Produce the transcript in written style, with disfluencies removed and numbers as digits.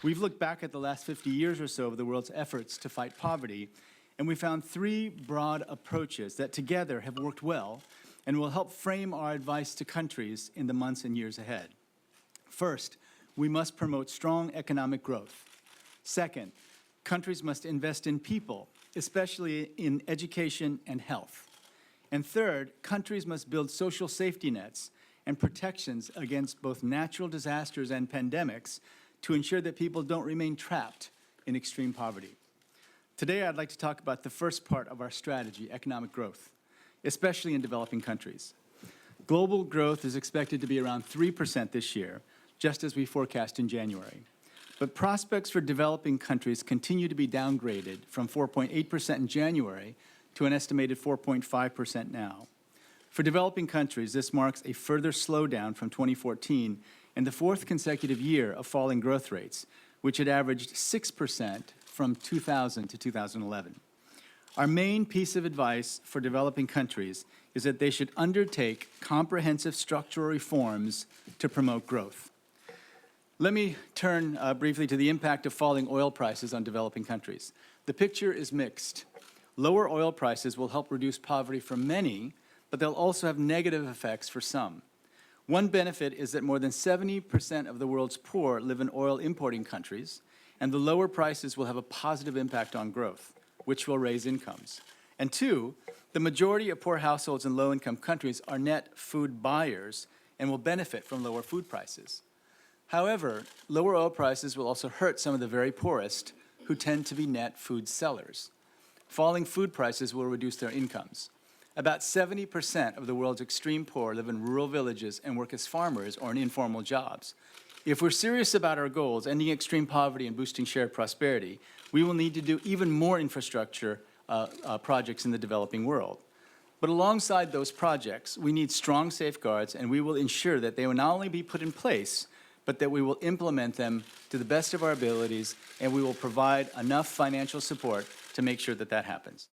We've looked back at the last 50 years or so of the world's efforts to fight poverty, and we found three broad approaches that together have worked well and will help frame our advice to countries in the months and years ahead. First, we must promote strong economic growth. Second, countries must invest in people, especially in education and health. And third, countries must build social safety nets and protections against both natural disasters and pandemics to ensure that people don't remain trapped in extreme poverty. Today, I'd like to talk about the first part of our strategy, economic growth, especially in developing countries. Global growth is expected to be around 3% this year, just as we forecast in January. But prospects for developing countries continue to be downgraded from 4.8% in January to an estimated 4.5% now. For developing countries, this marks a further slowdown from 2014 and the fourth consecutive year of falling growth rates, which had averaged 6% from 2000 to 2011. Our main piece of advice for developing countries is that they should undertake comprehensive structural reforms to promote growth. Let me turn briefly to the impact of falling oil prices on developing countries. The picture is mixed. Lower oil prices will help reduce poverty for many, but they'll also have negative effects for some. One benefit is that more than 70% of the world's poor live in oil-importing countries, and the lower prices will have a positive impact on growth, which will raise incomes. And two, the majority of poor households in low-income countries are net food buyers and will benefit from lower food prices. However, lower oil prices will also hurt some of the very poorest, who tend to be net food sellers. Falling food prices will reduce their incomes. About 70% of the world's extreme poor live in rural villages and work as farmers or in informal jobs. If we're serious about our goals, ending extreme poverty and boosting shared prosperity, we will need to do even more infrastructure projects in the developing world. But alongside those projects, we need strong safeguards, and we will ensure that they will not only be put in place, but that we will implement them to the best of our abilities, and we will provide enough financial support to make sure that that happens.